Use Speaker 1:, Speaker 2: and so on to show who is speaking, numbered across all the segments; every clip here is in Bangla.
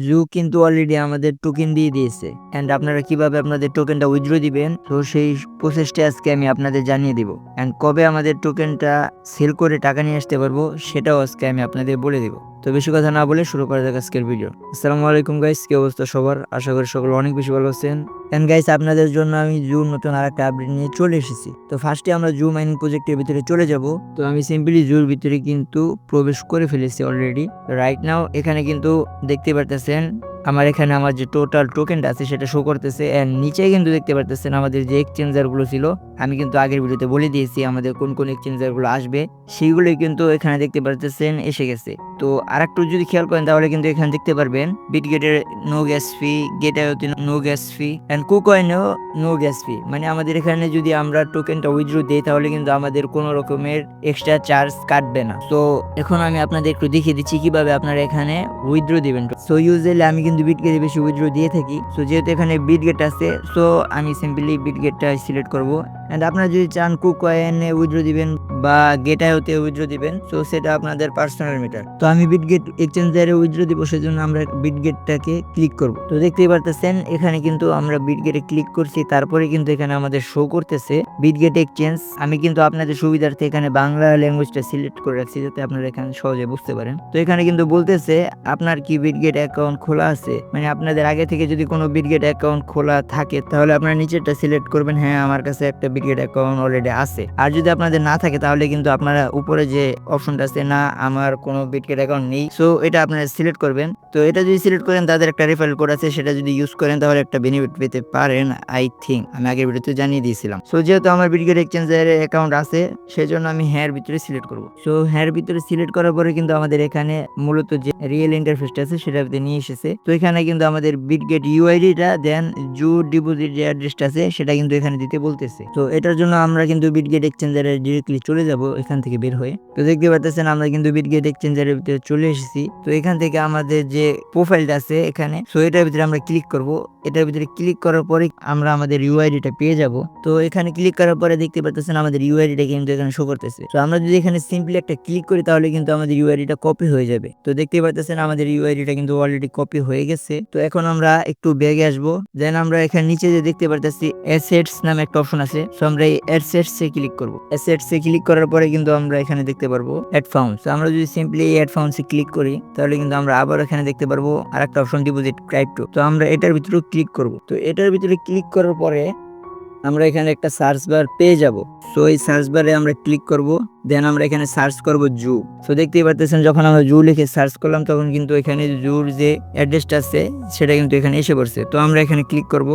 Speaker 1: জু কিন্তু অলরেডি আমাদের টোকেন দিয়ে দিয়েছে। এন্ড আপনারা কিভাবে আপনাদের টোকেনটা উইথড্র দিবেন, তো সেই প্রসেসটা আজকে আমি আপনাদের জানিয়ে দিব। এন্ড কবে আমাদের টোকেনটা সেল করে টাকা নিয়ে আসতে পারবো সেটাও আজকে আমি আপনাদের বলে দিব। তো বেশি কথা না বলে শুরু করা যাক আজকের ভিডিও। আসসালামু আলাইকুম গাইস, কি অবস্থা সবার? আশা করি সকলে অনেক বেশি ভালো আছেন। এন্ড গাইস, আপনাদের জন্য আমি জু নতুন আরেকটা আপডেট নিয়ে চলে এসেছি। তো ফার্স্টে আমরা জু মাইনিং প্রজেক্টের ভিতরে চলে যাব। তো আমি সিম্পলি জুর ভিতরে কিন্তু প্রবেশ করে ফেলেছি অলরেডি। রাইট নাও এখানে কিন্তু দেখতে পারতেছেন আমার এখানে আমার যে টোটাল টোকেনটা আছে সেটা শো করতেছে। এন্ড নিচে কিন্তু দেখতে পারতেছেন আমাদের যে এক্সচেঞ্জার গুলো ছিল, আমি কিন্তু আগের ভিডিওতে বলে দিয়েছি আমাদের কোন কোন এক্সচেঞ্জার গুলো আসবে, সেইগুলোই কিন্তু এখানে দেখতে পারতেছেন এসে গেছে। তো আরেকটু যদি খেয়াল করেন তাহলে কিন্তু এখানে দেখতে পারবেন বিটগেটের নো গ্যাস ফি, গেটআইওতে নো গ্যাস ফি, এন্ড কুকয়েনেও নো গ্যাস ফি। মানে আমাদের এখানে যদি আমরা টোকেনটা উইথড্র দিই তাহলে কিন্তু আমাদের কোনো রকমের এক্সট্রা চার্জ কাটবে না। তো এখন আমি আপনাদের একটু দেখিয়ে দিচ্ছি কিভাবে আপনারা এখানে উইথড্র দিবেন। সো ইউজুয়ালি আমি কিন্তু বিটগেটে বেশি উইথড্র দিয়ে থাকি। সো যেহেতু এখানে বিটগেট আছে, সো আমি সিম্পলি বিটগেটটা সিলেক্ট করব। এন্ড আপনারা যদি চান কুকয়েনে উইথড্র দিবেন বা গেটআইওতে উইথড্র দিবেন, সো সেটা আপনাদের পার্সোনাল ম্যাটার। তো আমি বিটগেট এক্সচেঞ্জারে উইথড্র দিব, সেজন্য আমরা বিটগেটটাকে ক্লিক করব। তো দেখতেই পারতেছেন এখানে কিন্তু আমরা বিটগেটে ক্লিক করছি, তারপরে কিন্তু এখানে আমাদের শো করতেছে বিটগেট এক্সচেঞ্জ। আমি কিন্তু আপনাদের সুবিধার্থে এখানে বাংলা ল্যাঙ্গুয়েজটা সিলেক্ট করে রাখছি যাতে আপনারা এখানে সহজে বুঝতে পারেন। তো এখানে কিন্তু বলতেছে আপনার কি বিটগেট অ্যাকাউন্ট খোলা আছে, মানে আপনাদের আগে থেকে যদি কোনো বিটগেট অ্যাকাউন্ট খোলা থাকে তাহলে আপনারা নিচেরটা সিলেক্ট করবেন, হ্যাঁ আমার কাছে একটা বিটগেট অ্যাকাউন্ট অলরেডি আছে। আর যদি আপনাদের না থাকে তাহলে কিন্তু আপনারা উপরে যে অপশনটা আছে না আমার কোনো বিটগেট অ্যাকাউন্ট নেই, সো এটা আপনারা সিলেক্ট করবেন। তো এটা যদি সিলেক্ট করেন তাদের একটা রেফারেল কোড আছে, সেটা যদি ইউজ করেন তাহলে একটা বেনিফিট পেতে পারেন আই থিঙ্ক, আমি আগের ভিডিওতে জানিয়ে দিয়েছিলাম। সো যেহেতু আমার বিটগেট এক্সচেঞ্জের অ্যাকাউন্ট আছে সেজন্য আমি হ্যাঁ ভিতরে সিলেক্ট করব। সো হ্যাঁ ভিতরে সিলেক্ট করার পরে কিন্তু আমাদের এখানে মূলত যে রিয়েল ইন্টারফেসটা আছে সেটা নিয়ে এসেছে। তো এখানে কিন্তু আমাদের বিটগেট ইউআইডিটা দেন জু ডিপোজিট যে অ্যাড্রেসটা আছে সেটা কিন্তু এখানে দিতে বলতেছে। তো এটার জন্য আমরা কিন্তু বিটগেট এক্সচেঞ্জারে ডিরেক্টলি চলে যাব এখান থেকে বের হয়ে। তো দেখতে পাচ্ছেন আমরা কিন্তু বিটগেট এক্সচেঞ্জারের ভিতরে চলে এসেছি। তো এখান থেকে আমাদের যে প্রোফাইলটা আছে এখানে, সো এটার ভিতরে আমরা ক্লিক করব। এটার ভিতরে ক্লিক করার পরে আমরা আমাদের ইউআইডিটা পেয়ে যাব। তো এখানে ক্লিক করার পরে দেখতে পাচ্ছেন আমাদের ইউআইডিটা কিন্তু এখানে শো করতেছে। তো আমরা যদি এখানে সিম্পলি একটা ক্লিক করি তাহলে কিন্তু আমাদের ইউআইডিটা কপি হয়ে যাবে। তো দেখতে পাচ্ছেন আমাদের ইউআইডিটা কিন্তু অলরেডি কপি হয়ে গেছে। তো এখন আমরা একটু ব্যাগে আসবো, দেন আমরা এখানে নিচে যে দেখতে পাচ্ছি অ্যাসেটস নামে একটা অপশন আছে, সো আমরা এই অ্যাসেটস এ ক্লিক করব। অ্যাসেটস এ ক্লিক করার পরে কিন্তু আমরা এখানে দেখতে পারবো অ্যাড ফাউন্ডস। আমরা যদি সিম্পলি অ্যাড ফাউন্ডস এ ক্লিক করি তাহলে কিন্তু আমরা আবার এখানে দেখতে পারবো আরেকটা অপশন ডিপোজিট ক্রাইপ্টো। তো আমরা এটার ভিতরে ক্লিক করব। তো এটার ভিতরে ক্লিক করার পরে আমরা এখানে একটা সার্চ বার পেয়ে যাব। সো এই সার্চ বারে আমরা ক্লিক করব, দেন আমরা এখানে সার্চ করব জু। সো দেখতেই পাচ্ছেন যখন আমরা জু লিখে সার্চ করলাম তখন কিন্তু এখানে জুর যে অ্যাড্রেসটা আছে সেটা কিন্তু এখানে এসে পড়ছে। তো আমরা এখানে ক্লিক করব,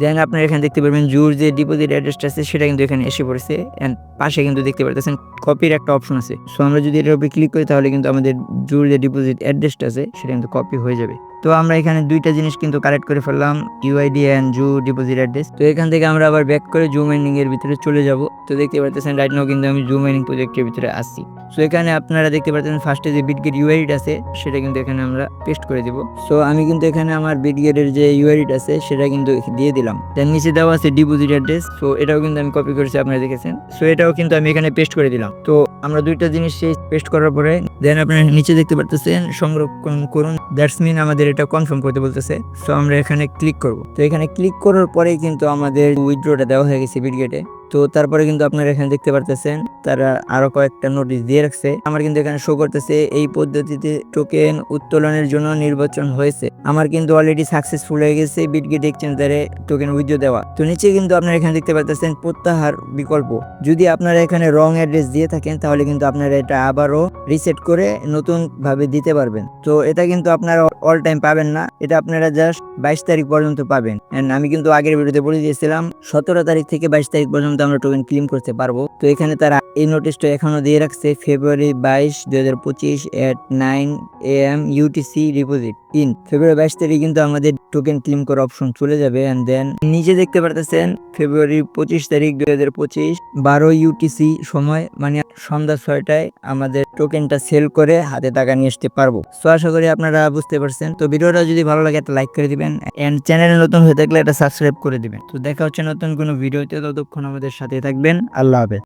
Speaker 1: দেন আপনারা এখানে দেখতে পারবেন জুর যে ডিপোজিট অ্যাড্রেসটা আছে সেটা কিন্তু এখানে এসে পড়ছে। এন্ড পাশে কিন্তু দেখতে পাচ্ছেন কপির একটা অপশন আছে। সো আমরা যদি এটার উপরে ক্লিক করি তাহলে কিন্তু আমাদের জুর যে ডিপোজিট অ্যাড্রেসটা আছে সেটা কিন্তু কপি হয়ে যাবে। তো আমরা এখানে দুইটা জিনিস কিন্তু কালেক্ট করে ফেললাম, ইউআইডি এন্ড জু ডিপোজিট অ্যাড্রেস। তো এখান থেকে আমরা আবার ব্যাক করে জু মাইনিং এর ভিতরে চলে যাব। তো দেখতে পাচ্ছেন রাইট নাও কিন্তু আমি জু মাইনিং প্রজেক্টের ভিতরে আসছি। সো এখানে আপনারা দেখতে পাচ্ছেন ফার্স্টে যে বিটগেট ইউআইডি আছে সেটা কিন্তু এখানে আমরা পেস্ট করে দিব। সো আমি কিন্তু এখানে আমার বিটগেটের যে ইউআইডি আছে সেটা কিন্তু দিয়ে দিলাম। দেন নিচে দেওয়া আছে ডিপোজিট অ্যাড্রেস, সো এটাও কিন্তু আমি কপি করেছি, আপনারা দেখেছেন। সো এটাও কিন্তু আমি এখানে পেস্ট করে দিলাম। তো আমরা দুইটা জিনিস পেস্ট করার পরে দেন আপনারা নিচে দেখতে পাচ্ছেন সংরক্ষণ করুন, দ্যাটস মিন আমাদের এটা কনফার্ম করতে বলতেছে। সো আমরা এখানে ক্লিক করব। তো এখানে ক্লিক করার পরে কিন্তু আমাদের উইথড্রটা দেওয়া হয়ে গেছে বিটগেটে। তো তারপরে কিন্তু আপনারা এখানে দেখতে পারতেছেন তারা আরো কয়েকটা নোটিশ দিয়ে রাখছে। আমার কিন্তু এখানে শো করতেছে এই পদ্ধতিতে টোকেন উত্তোলনের জন্য নির্বাচন হয়েছে। আমার কিন্তু অলরেডি সাকসেসফুল হয়ে গেছে বিটগেট এক্সচেঞ্জারে টোকেন উইথড্র দেওয়া। তো নিচে কিন্তু আপনারা এখানে দেখতে পাচ্ছেন প্রত্যাহার বিকল্প। যদি আপনারা এখানে রং অ্যাড্রেস দিয়ে থাকেন তাহলে কিন্তু আপনারা এটা আবারও রিসেট করে নতুন ভাবে দিতে পারবেন। তো এটা কিন্তু আপনারা অল টাইম পাবেন না, এটা আপনারা জাস্ট 22 তারিখ পর্যন্ত পাবেন। এন্ড আমি কিন্তু আগের ভিডিওতে বলে দিয়েছিলাম 17 তারিখ থেকে 22 তারিখ পর্যন্ত আমরা টোকেন ক্লেম করতে পারবো। তো এখানে তারা এই নোটিশটা এখনো দিয়ে রাখছে February 22, 2025 at 9 AM UTC deposit in. February 22 তারিখ কিন্তু আমাদের টোকেন ক্লেম করার অপশন চলে যাবে। এন্ড দেন নিচে দেখতে পারতেছেন ফেব্রুয়ারি 25 তারিখ 2025 12 UTC সময়, মানে সন্ধ্যা 6টায় আমাদের টোকেনটা সেল করে হাতে টাকা নিয়ে আসতে পারবো। সো আশা করি আপনারা বুঝতে পারছেন। তো ভিডিওটা যদি ভালো লাগে একটা লাইক করে দিবেন এন্ড চ্যানেলে নতুন হয়ে থাকলে একটা সাবস্ক্রাইব করে দিবেন। তো দেখা হচ্ছে নতুন কোনো ভিডিওতে, ততক্ষণ আমাদের সাথে থাকবেন। আল্লাহ হাফেজ।